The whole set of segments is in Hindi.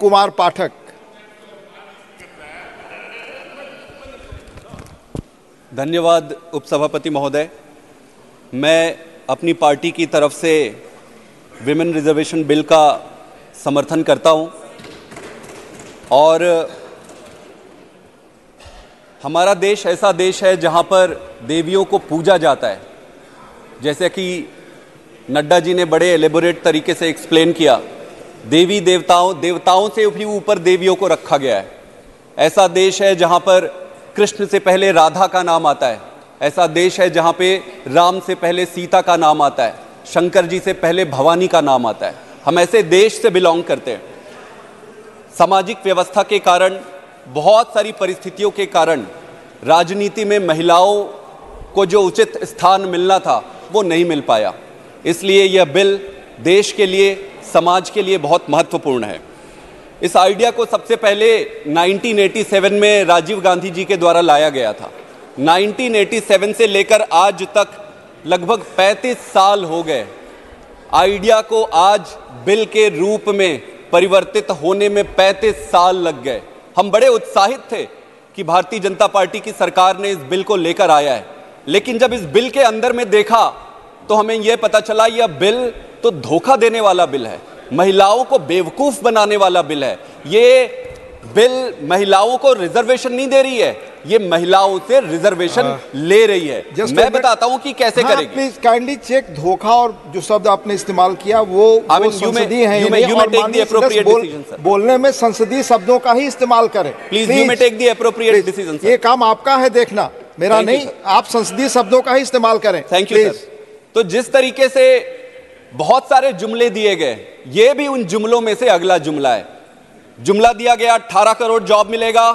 कुमार पाठक। धन्यवाद उपसभापति महोदय। मैं अपनी पार्टी की तरफ से विमेन रिजर्वेशन बिल का समर्थन करता हूं और हमारा देश ऐसा देश है जहां पर देवियों को पूजा जाता है। जैसे कि नड्डा जी ने बड़े एलेबोरेट तरीके से एक्सप्लेन किया, देवी देवताओं से भी ऊपर देवियों को रखा गया है। ऐसा देश है जहां पर कृष्ण से पहले राधा का नाम आता है। ऐसा देश है जहां पे राम से पहले सीता का नाम आता है, शंकर जी से पहले भवानी का नाम आता है। हम ऐसे देश से बिलोंग करते हैं। सामाजिक व्यवस्था के कारण, बहुत सारी परिस्थितियों के कारण राजनीति में महिलाओं को जो उचित स्थान मिलना था वो नहीं मिल पाया। इसलिए यह बिल देश के लिए, समाज के लिए बहुत महत्वपूर्ण है। इस आइडिया को सबसे पहले 1987 में राजीव गांधी जी के द्वारा लाया गया था। 1987 से लेकर आज तक लगभग 35 साल हो गए। आइडिया को आज बिल के रूप में परिवर्तित होने में 35 साल लग गए। हम बड़े उत्साहित थे कि भारतीय जनता पार्टी की सरकार ने इस बिल को लेकर आया है, लेकिन जब इस बिल के अंदर में देखा तो हमें यह पता चला यह बिल तो धोखा देने वाला बिल है, महिलाओं को बेवकूफ बनाने वाला बिल है। ये बिल महिलाओं को रिजर्वेशन नहीं दे रही है, ये महिलाओं से रिजर्वेशन ले रही है। मैं बताता हूं कि कैसे करेगी। Please kindly check. धोखा और जो शब्द आपने इस्तेमाल किया वो संसदीय है। बोलने में संसदीय शब्दों का ही इस्तेमाल करें। Please you may take the appropriate decision. ये काम आपका है देखना, मेरा नहीं। आप संसदीय शब्दों का ही इस्तेमाल करें। Thank you sir. तो जिस तरीके से बहुत सारे जुमले दिए गए, ये भी उन जुमलों में से अगला जुमला है। जुमला दिया गया 18 करोड़ जॉब मिलेगा,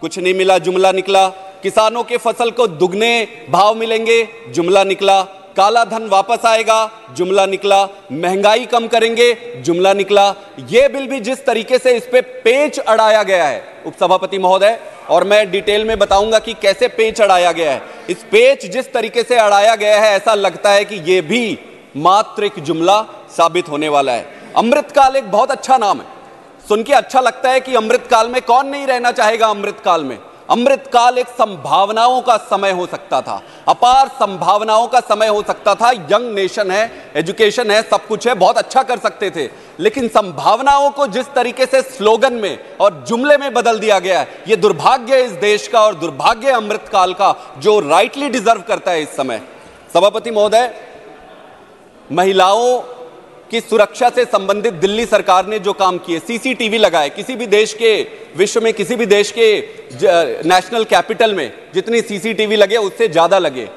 कुछ नहीं मिला, जुमला निकला। किसानों के फसल को दुगने भाव मिलेंगे, जुमला निकला। काला धन वापस आएगा, जुमला निकला। महंगाई कम करेंगे, जुमला निकला। यह बिल भी जिस तरीके से इस पे पेच अड़ाया गया है उपसभापति महोदय, और मैं डिटेल में बताऊंगा कि कैसे पेच अड़ाया गया है। इस पेच जिस तरीके से अड़ाया गया है, ऐसा लगता है कि यह भी मात्र एक जुमला साबित होने वाला है। अमृतकाल एक बहुत अच्छा नाम है, सुन के अच्छा लगता है कि अमृतकाल में कौन नहीं रहना चाहेगा। अमृतकाल में, अमृतकाल एक संभावनाओं का समय हो सकता था, अपार संभावनाओं का समय हो सकता था। यंग नेशन है, एजुकेशन है, सब कुछ है, बहुत अच्छा कर सकते थे। लेकिन संभावनाओं को जिस तरीके से स्लोगन में और जुमले में बदल दिया गया है, यह दुर्भाग्य है इस देश का और दुर्भाग्य अमृतकाल का, जो राइटली डिजर्व करता है इस समय। सभापति महोदय, महिलाओं की सुरक्षा से संबंधित दिल्ली सरकार ने जो काम किए, सीसीटीवी लगाए। किसी भी देश के, विश्व में किसी भी देश के नेशनल कैपिटल में जितनी सीसीटीवी लगे उससे ज्यादा लगे।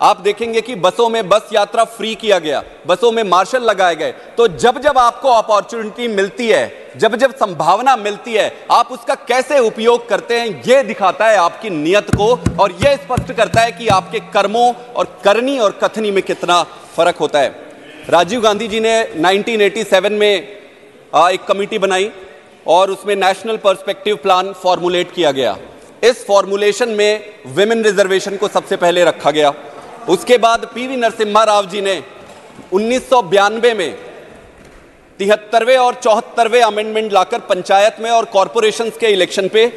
आप देखेंगे कि बसों में बस यात्रा फ्री किया गया, बसों में मार्शल लगाए गए। तो जब जब आपको अपॉर्चुनिटी मिलती है, जब जब संभावना मिलती है, आप उसका कैसे उपयोग करते हैं, यह दिखाता है आपकी नियत को, और यह स्पष्ट करता है कि आपके कर्मों और करनी और कथनी में कितना फर्क होता है। राजीव गांधी जी ने 1987 में एक कमेटी बनाई और उसमें नेशनल पर्सपेक्टिव प्लान फॉर्मुलेट किया गया। इस फॉर्मुलेशन में विमेन रिजर्वेशन को सबसे पहले रखा गया। उसके बाद पीवी नरसिम्हा राव जी ने 1992 में 73वें और 74वें अमेंडमेंट लाकर पंचायत में और कॉरपोरेशंस के इलेक्शन पे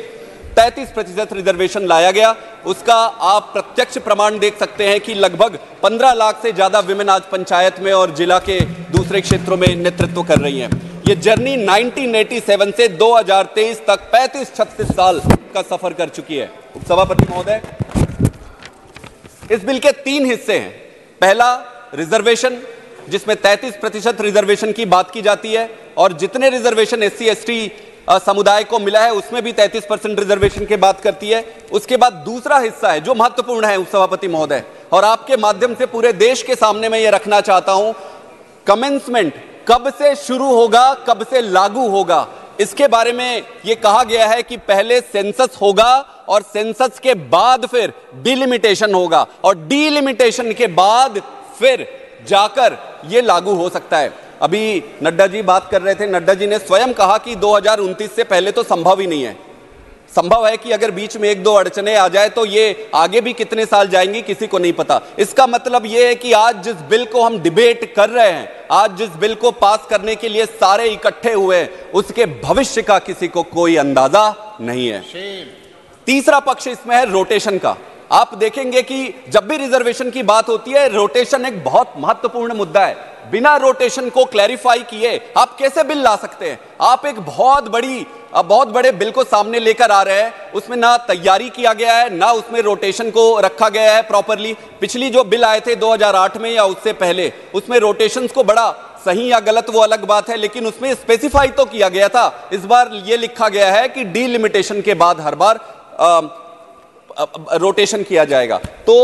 33% रिजर्वेशन लाया गया। उसका आप प्रत्यक्ष प्रमाण देख सकते हैं कि लगभग 15 लाख से ज्यादा विमेन आज पंचायत में और जिला के दूसरे क्षेत्रों में नेतृत्व कर रही हैं। ये जर्नी 1987 से 2023 तक 35-36 साल का सफर कर चुकी है। उपसभापति महोदय, इस बिल के 3 हिस्से हैं। पहला, रिजर्वेशन, जिसमें 33% रिजर्वेशन की बात की जाती है, और जितने रिजर्वेशन SC/ST समुदाय को मिला है उसमें भी 33% रिजर्वेशन की बात करती है। उसके बाद दूसरा हिस्सा है जो महत्वपूर्ण है उपसभापति महोदय, और आपके माध्यम से पूरे देश के सामने मैं ये रखना चाहता हूं, कमेंसमेंट कब से शुरू होगा, कब से लागू होगा, इसके बारे में यह कहा गया है कि पहले सेंसस होगा और सेंसस के बाद फिर डिलिमिटेशन होगा, और डिलिमिटेशन के बाद फिर जाकर यह लागू हो सकता है। अभी नड्डा जी बात कर रहे थे, नड्डा जी ने स्वयं कहा कि 2029 से पहले तो संभव ही नहीं है। संभव है कि अगर बीच में एक दो अड़चने आ जाए तो ये आगे भी कितने साल जाएंगी किसी को नहीं पता। इसका मतलब ये है कि आज जिस बिल को हम डिबेट कर रहे हैं, आज जिस बिल को पास करने के लिए सारे इकट्ठे हुए हैं, उसके भविष्य का किसी को कोई अंदाजा नहीं है। तीसरा पक्ष इसमें है रोटेशन का। आप देखेंगे कि जब भी रिजर्वेशन की बात होती है, रोटेशन एक बहुत महत्वपूर्ण मुद्दा है। बिना रोटेशन को क्लैरिफाई किए आप कैसे बिल ला सकते हैं? आप एक बहुत बड़े बिल को सामने लेकर आ रहे हैं, उसमें ना तैयारी किया गया है, ना उसमें रोटेशन को रखा गया है प्रॉपरली। पिछली जो बिल आए थे 2008 में या उससे पहले, उसमें रोटेशंस को बड़ा सही या गलत वो अलग बात है, लेकिन उसमें स्पेसिफाई तो किया गया था। इस बार ये लिखा गया है कि डीलिमिटेशन के बाद हर बार रोटेशन किया जाएगा। तो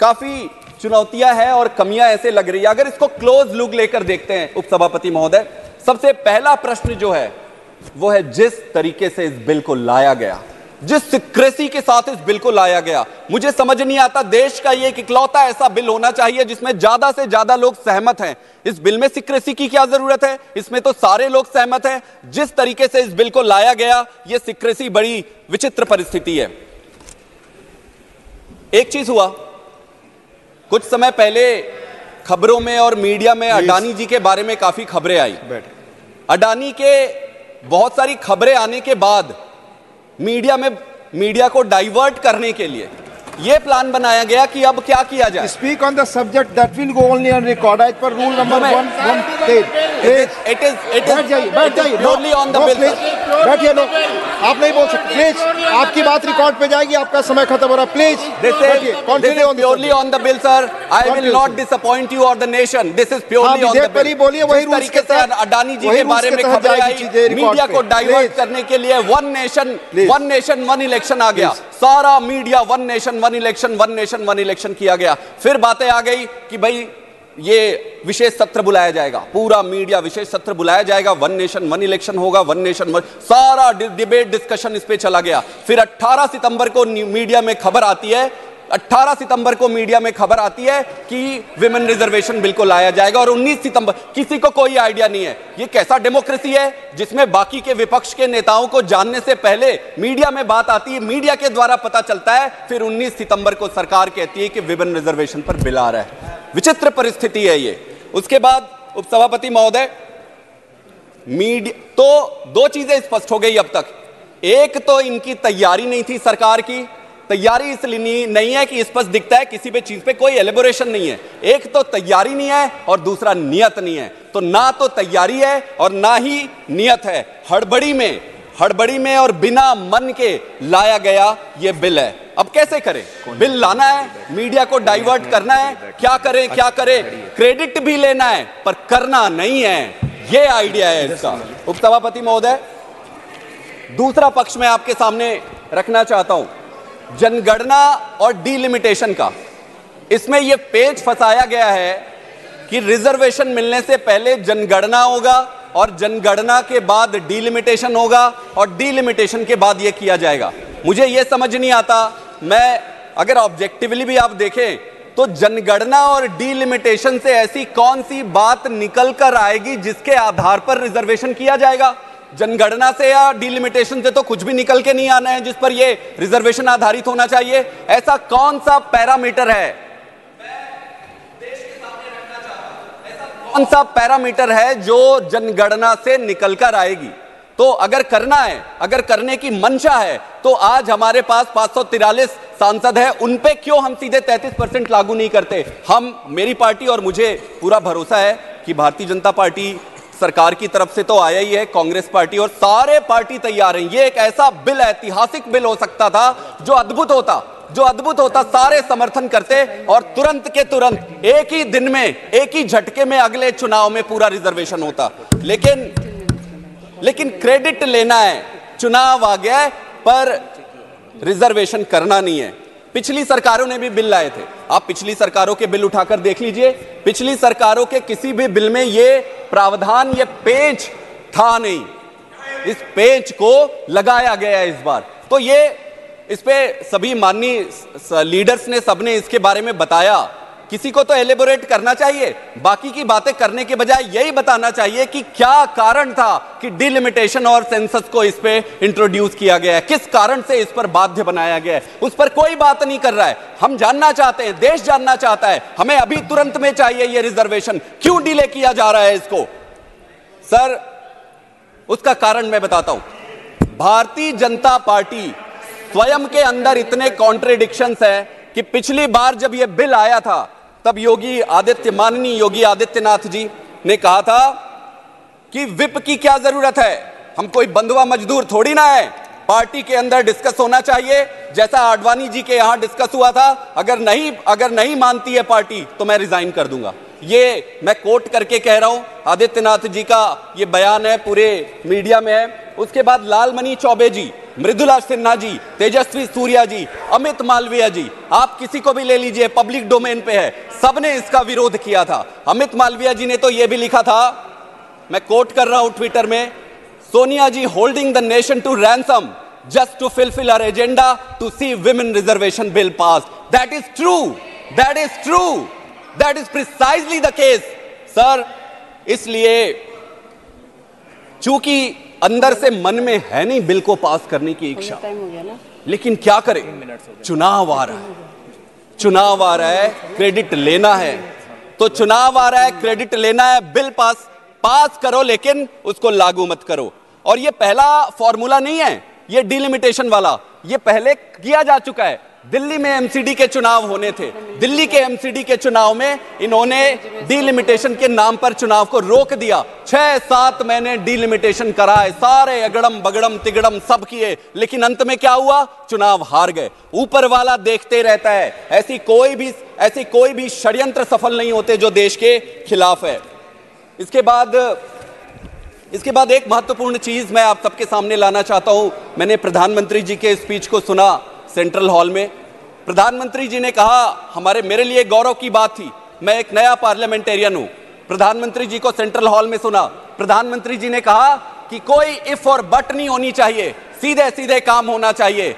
काफी चुनौतियां हैं और कमियां ऐसे लग रही है। अगर इसको क्लोज लुक लेकर देखते हैं उपसभापति महोदय, सबसे पहला प्रश्न जो है वो है जिस तरीके से इस बिल को लाया गया, जिस सिक्रेसी के साथ इस बिल को लाया गया, मुझे समझ नहीं आता। देश का ये इकलौता ऐसा बिल होना चाहिए जिसमें ज्यादा से ज्यादा लोग सहमत हैं। इस बिल में सिक्रेसी की क्या जरूरत है? इसमें तो सारे लोग सहमत हैं। जिस तरीके से इस बिल को लाया गया, ये सिक्रेसी बड़ी विचित्र परिस्थिति है। एक चीज हुआ, कुछ समय पहले खबरों में और मीडिया में अडानी जी के बारे में काफी खबरें आई। अडानी के बहुत सारी खबरें आने के बाद मीडिया को डाइवर्ट करने के लिए यह प्लान बनाया गया कि अब क्या किया जाए। Speak on the subject that will go only on record as per rule number 118। It is purely on the bill. बैठिए, नो आप नहीं बोल सकते प्लीज। आपकी बात रिकॉर्ड पे जाएगी, आपका समय खत्म हो रहा है। Please continue on purely on the bill sir. I will not disappoint you और the nation. This is purely on the bill. बोलिए वही रूल्स के तहत अडानी जी के बारे में खबरें आई, मीडिया को डाइवर्ट करने के लिए वन नेशन वन इलेक्शन आ गया। सारा media one nation one election किया गया। फिर बातें आ गई कि भाई ये विशेष सत्र बुलाया जाएगा, पूरा मीडिया विशेष सत्र बुलाया जाएगा, वन नेशन वन इलेक्शन होगा, वन नेशन वन, सारा डिबेट डिस्कशन इस पे चला गया। फिर 18 सितंबर को मीडिया में खबर आती है, 18 सितंबर को मीडिया में खबर आती है कि विमेन रिजर्वेशन बिल को लाया जाएगा, और 19 सितंबर किसी को कोई आइडिया नहीं है। ये कैसा डेमोक्रेसी है जिसमें बाकी के विपक्ष के नेताओं को जानने से पहले मीडिया में बात आती है, मीडिया के द्वारा पता चलता है, फिर 19 सितंबर को सरकार कहती है कि विमेन रिजर्वेशन पर बिल आ रहा है। विचित्र परिस्थिति है ये। उसके बाद उपसभापति महोदय, मीडिया तो दो चीजें स्पष्ट हो गई अब तक। एक तो इनकी तैयारी नहीं थी, सरकार की तैयारी इसलिए नहीं है कि स्पष्ट दिखता है किसी भी चीज पे कोई एलिबोरेशन नहीं है। एक तो तैयारी नहीं है और दूसरा नियत नहीं है। तो ना तो तैयारी है और ना ही नियत है। हड़बड़ी में और बिना मन के लाया गया ये बिल है। अब कैसे करें? बिल लाना है, मीडिया को डाइवर्ट करना है, क्या करें? क्रेडिट भी लेना है पर करना नहीं है, ये आइडिया है इसका। उपसभापति महोदय, दूसरा पक्ष मैं आपके सामने रखना चाहता हूं, जनगणना और डीलिमिटेशन का। इसमें यह पेच फंसाया गया है कि रिजर्वेशन मिलने से पहले जनगणना होगा और जनगणना के बाद डीलिमिटेशन होगा और डीलिमिटेशन के बाद यह किया जाएगा। मुझे यह समझ नहीं आता। मैं अगर ऑब्जेक्टिवली भी आप देखें तो जनगणना और डीलिमिटेशन से ऐसी कौन सी बात निकल कर आएगी जिसके आधार पर रिजर्वेशन किया जाएगा? जनगणना से या डीलिमिटेशन से तो कुछ भी निकल के नहीं आना है जिस पर यह रिजर्वेशन आधारित होना चाहिए। ऐसा कौन सा पैरामीटर है, कौन सा पैरामीटर है जो जनगणना से निकलकर आएगी? तो अगर करना है, अगर करने की मंशा है, तो आज हमारे पास 543 सांसद हैं, उन पे क्यों हम सीधे 33% लागू नहीं करते? मेरी पार्टी और मुझे पूरा भरोसा है कि भारतीय जनता पार्टी सरकार की तरफ से तो आया ही है, कांग्रेस पार्टी और सारे पार्टी तैयार हैं। ये एक ऐसा बिल, ऐतिहासिक बिल हो सकता था जो अद्भुत होता, सारे समर्थन करते और तुरंत के तुरंत एक ही दिन में, एक ही झटके में अगले चुनाव में पूरा रिजर्वेशन होता। लेकिन क्रेडिट लेना है, चुनाव आ गया पर रिजर्वेशन करना नहीं है। पिछली सरकारों ने भी बिल लाए थे, आप पिछली सरकारों के बिल उठाकर देख लीजिए। पिछली सरकारों के किसी भी बिल में ये प्रावधान, ये पेच था नहीं। इस पेच को लगाया गया है इस बार। तो ये इस पे सभी माननीय लीडर्स ने, सबने इसके बारे में बताया किसी को तो एलेबोरेट करना चाहिए, बाकी की बातें करने के बजाय यही बताना चाहिए कि क्या कारण था कि डिलिमिटेशन और सेंसस को इस पे इंट्रोड्यूस किया गया है, किस कारण से इस पर बाध्य बनाया गया है। उस पर कोई बात नहीं कर रहा है। हम जानना चाहते हैं, देश जानना चाहता है, हमें अभी तुरंत में चाहिए ये रिजर्वेशन, क्यों डिले किया जा रहा है इसको? सर, उसका कारण मैं बताता हूं। भारतीय जनता पार्टी स्वयं के अंदर इतने कॉन्ट्रेडिक्शंस है कि पिछली बार जब यह बिल आया था तब माननीय योगी आदित्यनाथ जी ने कहा था कि विप की क्या जरूरत है, हम कोई बंधुआ मजदूर थोड़ी ना है, पार्टी के अंदर डिस्कस होना चाहिए, जैसा आडवाणी जी के यहां डिस्कस हुआ था। अगर नहीं मानती है पार्टी तो मैं रिजाइन कर दूंगा। ये मैं कोट करके कह रहा हूं, आदित्यनाथ जी का ये बयान है, पूरे मीडिया में है। उसके बाद लालमणि चौबे जी, मृदुला सिन्हा जी, तेजस्वी सूर्या जी, अमित मालवीय जी, आप किसी को भी ले लीजिए, पब्लिक डोमेन पे है, सबने इसका विरोध किया था। अमित मालवीय जी ने तो यह भी लिखा था, मैं कोट कर रहा हूं ट्विटर में, Sonia ji holding the nation to ransom just to fulfill our agenda to see women reservation bill passed. That is true. That is true. That is precisely the case, sir. इसलिए चूंकि अंदर से मन में है नहीं बिल को पास करने की इच्छा, लेकिन क्या करें, चुनाव आ रहा है, चुनाव आ रहा है, क्रेडिट लेना है, तो चुनाव आ रहा है, क्रेडिट लेना है, बिल पास करो, लेकिन उसको लागू मत करो। और ये पहला फॉर्मूला नहीं है, ये डिलिमिटेशन वाला, ये पहले किया जा चुका है। दिल्ली में एमसीडी के चुनाव होने थे, दिल्ली के एमसीडी के चुनाव में इन्होंने डिलिमिटेशन के नाम पर चुनाव को रोक दिया। 6-7 महीने डिलिमिटेशन कराए, सारे अगड़म बगड़म तिगड़म सब किए, लेकिन अंत में क्या हुआ, चुनाव हार गए। ऊपर वाला देखते रहता है, ऐसी कोई भी षड्यंत्र सफल नहीं होते जो देश के खिलाफ है। इसके बाद एक महत्वपूर्ण चीज मैं आप सबके सामने लाना चाहता हूं। मैंने प्रधानमंत्री जी के स्पीच को सुना सेंट्रल हॉल में। प्रधानमंत्री जी ने कहा, मेरे लिए गौरव की बात थी, मैं एक नया पार्लियामेंटेरियन हूं। प्रधानमंत्री जी को सेंट्रल हॉल में सुना, प्रधानमंत्री जी ने कहा कि कोई इफ और बट नहीं होनी चाहिए, सीधे सीधे काम होना चाहिए।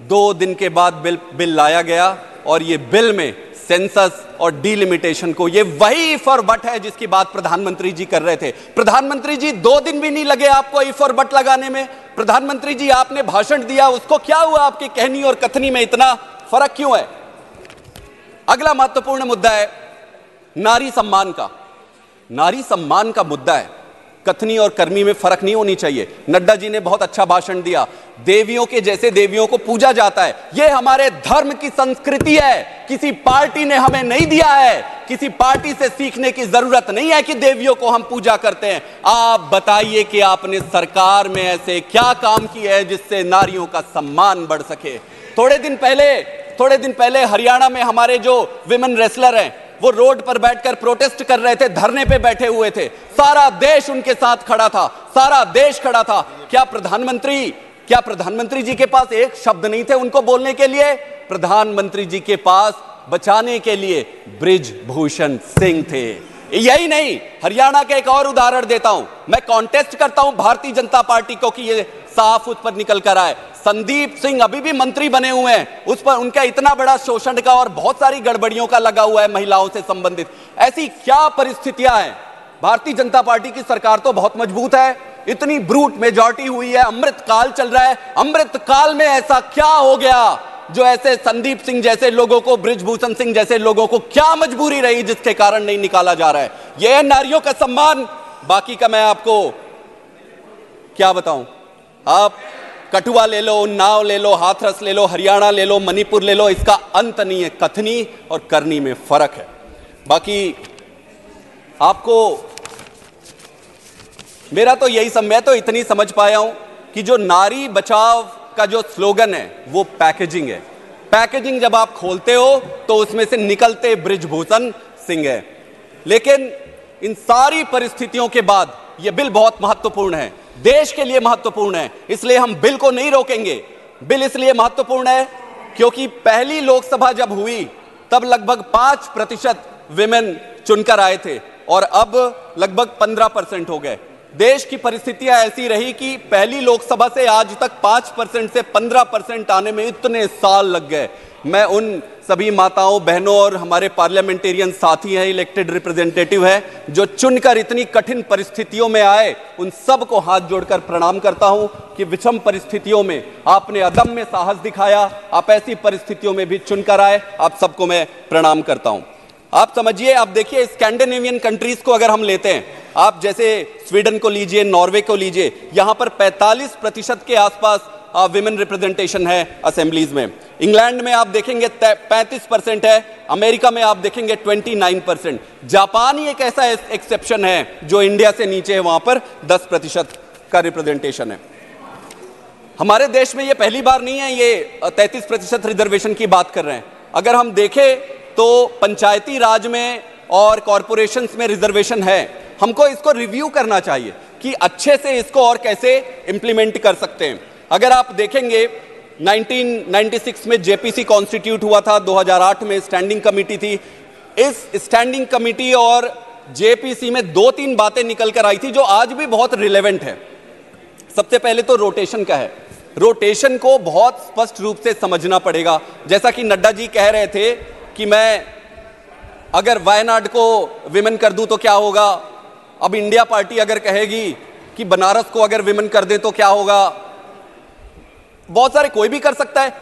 2 दिन के बाद बिल लाया गया और ये बिल में सेंसस और डिलिमिटेशन को, ये वही इफ और बट है जिसकी बात प्रधानमंत्री जी कर रहे थे। प्रधानमंत्री जी 2 दिन भी नहीं लगे आपको इफ और बट लगाने में। प्रधानमंत्री जी आपने भाषण दिया, उसको क्या हुआ, आपकी कहनी और कथनी में इतना फर्क क्यों है? अगला महत्वपूर्ण मुद्दा है नारी सम्मान का। नारी सम्मान का मुद्दा है, कथनी और कर्मी में फर्क नहीं होनी चाहिए। नड्डा जी ने बहुत अच्छा भाषण दिया, देवियों के जैसे देवियों को पूजा जाता है, यह हमारे धर्म की संस्कृति है, किसी पार्टी ने हमें नहीं दिया है, किसी पार्टी से सीखने की जरूरत नहीं है कि देवियों को हम पूजा करते हैं। आप बताइए कि आपने सरकार में ऐसे क्या काम किए हैं जिससे नारियों का सम्मान बढ़ सके। थोड़े दिन पहले हरियाणा में हमारे जो विमेन रेसलर हैं, वो रोड पर बैठकर प्रोटेस्ट कर रहे थे, धरने पे बैठे हुए थे, सारा देश उनके साथ खड़ा था, सारा देश खड़ा था। क्या प्रधानमंत्री जी के पास एक शब्द नहीं थे उनको बोलने के लिए? प्रधानमंत्री जी के पास बचाने के लिए बृजभूषण सिंह थे। यही नहीं, हरियाणा के एक और उदाहरण देता हूं, मैं कॉन्टेस्ट करता हूं भारतीय जनता पार्टी को कि ये साफ उस पर निकल कर आए। संदीप सिंह अभी भी मंत्री बने हुए हैं, उस पर उनका इतना बड़ा शोषण का और बहुत सारी गड़बड़ियों का लगा हुआ है महिलाओं से संबंधित। ऐसी क्या परिस्थितियां हैं? भारतीय जनता पार्टी की सरकार तो बहुत मजबूत है, इतनी ब्रूट मेजॉरिटी हुई है, अमृत काल चल रहा है, अमृत काल में ऐसा क्या हो गया जो ऐसे संदीप सिंह जैसे लोगों को, बृजभूषण सिंह जैसे लोगों को क्या मजबूरी रही जिसके कारण नहीं निकाला जा रहा है? यह है नारियों का सम्मान। बाकी का मैं आपको क्या बताऊं, आप कठुआ ले लो, उन्नाव ले लो, हाथरस ले लो, हरियाणा ले लो, मणिपुर ले लो, इसका अंत नहीं है। कथनी और करनी में फर्क है। बाकी आपको मेरा तो यही मैं तो इतनी समझ पाया हूं कि जो नारी बचाव का जो स्लोगन है वो पैकेजिंग है। पैकेजिंग जब आप खोलते हो तो उसमें से निकलते बृजभूषण सिंह है। लेकिन इन सारी परिस्थितियों के बाद यह बिल बहुत महत्वपूर्ण है, देश के लिए महत्वपूर्ण है, इसलिए हम बिल को नहीं रोकेंगे। बिल इसलिए महत्वपूर्ण है क्योंकि पहली लोकसभा जब हुई तब लगभग 5% विमेन चुनकर आए थे और अब लगभग 15% हो गए। देश की परिस्थितियां ऐसी रही कि पहली लोकसभा से आज तक 5% से 15% आने में इतने साल लग गए। मैं उन सभी माताओं बहनों और हमारे पार्लियामेंटेरियन साथी हैं, इलेक्टेड रिप्रेजेंटेटिव हैं, जो चुनकर इतनी कठिन परिस्थितियों में आए, उन सबको हाथ जोड़कर प्रणाम करता हूं कि विषम परिस्थितियों में आपने अदम्य साहस दिखाया, आप ऐसी परिस्थितियों में भी चुनकर आए, आप सबको मैं प्रणाम करता हूं। आप समझिए, आप देखिए स्कैंडिनेवियन कंट्रीज को अगर हम लेते हैं, आप जैसे स्वीडन को लीजिए, नॉर्वे को लीजिए, यहां पर 45% के आसपास विमेन रिप्रेजेंटेशन है असेंबलीज में। इंग्लैंड में आप देखेंगे 35% है, अमेरिका में आप देखेंगे 29%। जापान ही एक ऐसा एक्सेप्शन है जो इंडिया से नीचे है, वहां पर 10% का रिप्रेजेंटेशन है। हमारे देश में ये पहली बार नहीं है, ये 33% रिजर्वेशन की बात कर रहे हैं। अगर हम देखें तो पंचायती राज में और कॉरपोरेशंस में रिजर्वेशन है। हमको इसको रिव्यू करना चाहिए कि अच्छे से इसको और कैसे इंप्लीमेंट कर सकते हैं। अगर आप देखेंगे 1996 में जेपीसी कॉन्स्टिट्यूट हुआ था, 2008 में स्टैंडिंग कमेटी थी। इस स्टैंडिंग कमेटी और जेपीसी में 2-3 बातें निकल कर आई थी जो आज भी बहुत रिलेवेंट है। सबसे पहले तो रोटेशन का है। रोटेशन को बहुत स्पष्ट रूप से समझना पड़ेगा। जैसा कि नड्डा जी कह रहे थे कि मैं अगर वायनाड को विमेन कर दूं तो क्या होगा, अब इंडिया पार्टी अगर कहेगी कि बनारस को अगर विमेन कर दे तो क्या होगा। बहुत सारे, कोई भी कर सकता है।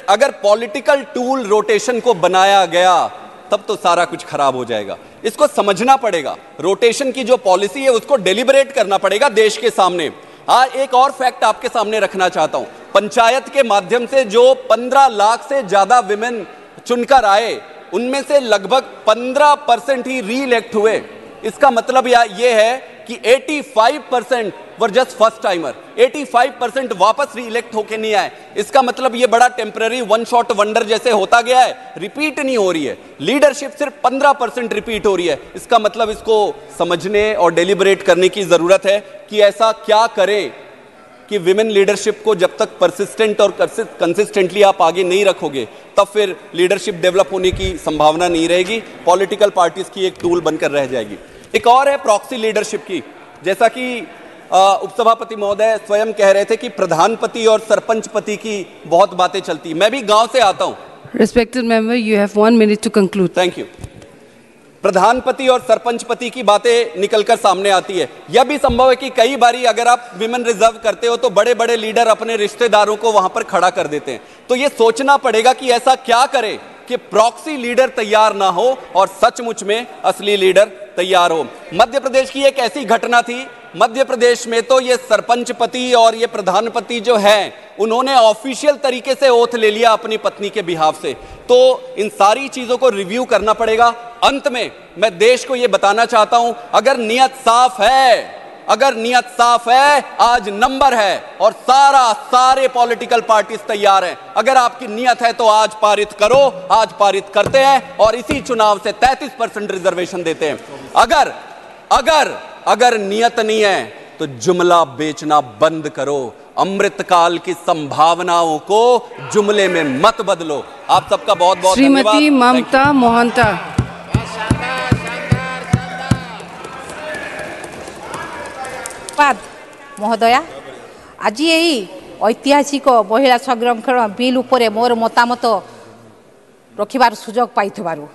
अगर पॉलिटिकल टूल रोटेशन को बनाया गया तब तो सारा कुछ खराब हो जाएगा। इसको समझना पड़ेगा। रोटेशन की जो पॉलिसी है उसको डेलिब्रेट करना पड़ेगा देश के सामने। आज एक और फैक्ट आपके सामने रखना चाहता हूं। पंचायत के माध्यम से जो 15 लाख से ज्यादा विमेन चुनकर आए, उनमें से लगभग 15% ही री इलेक्ट हुए। इसका मतलब यह है कि 85% वर जस्ट फर्स्ट टाइमर, 85% वापस री इलेक्ट होके नहीं आए। इसका मतलब यह बड़ा टेम्पररी वन शॉट वंडर जैसे होता गया है, रिपीट नहीं हो रही है। लीडरशिप सिर्फ 15% रिपीट हो रही है। इसका मतलब इसको समझने और डेलिब्रेट करने की जरूरत है कि ऐसा क्या करें कि विमेन लीडरशिप को जब तक परसिस्टेंट और कंसिस्टेंटली आप आगे नहीं रखोगे, तब फिर लीडरशिप डेवलप होने की संभावना नहीं रहेगी, पॉलिटिकल पार्टीज की एक टूल बनकर रह जाएगी। एक और है प्रॉक्सी लीडरशिप की। जैसा कि उपसभापति महोदय स्वयं कह रहे थे कि प्रधानपति और सरपंचपति की बहुत बातें चलती। मैं भी गांव से आता हूं। Respected member, you have 1 minute to conclude. Thank you. प्रधानपति और सरपंचपति की बातें निकलकर सामने आती है। यह भी संभव है कि कई बारी अगर आप विमेन रिजर्व करते हो तो बड़े बड़े लीडर अपने रिश्तेदारों को वहां पर खड़ा कर देते हैं। तो यह सोचना पड़ेगा कि ऐसा क्या करें कि प्रॉक्सी लीडर तैयार ना हो और सचमुच में असली लीडर तैयार हो। मध्य प्रदेश की एक ऐसी घटना थी। मध्य प्रदेश में तो ये सरपंचपति और ये प्रधानपति जो है, उन्होंने ऑफिशियल तरीके से ओथ ले लिया अपनी पत्नी के बिहाफ से। तो इन सारी चीजों को रिव्यू करना पड़ेगा। अंत में मैं देश को ये बताना चाहता हूं, अगर नियत साफ है, आज नंबर है और सारे पॉलिटिकल पार्टीज तैयार हैं। अगर आपकी नियत है तो आज पारित करो, आज पारित करते हैं और इसी चुनाव से 33% रिजर्वेशन देते हैं। अगर नियत नहीं है तो जुमला बेचना बंद करो। अमृतकाल की संभावनाओं को जुमले में मत बदलो। आप सबका बहुत बहुत धन्यवाद। श्रीमती ममता मोहंता। महोदया, आज यही ऐतिहासिक महिला संरक्षण बिल उपरे मोर मतामत रखिबार सुजोग पाइथबारु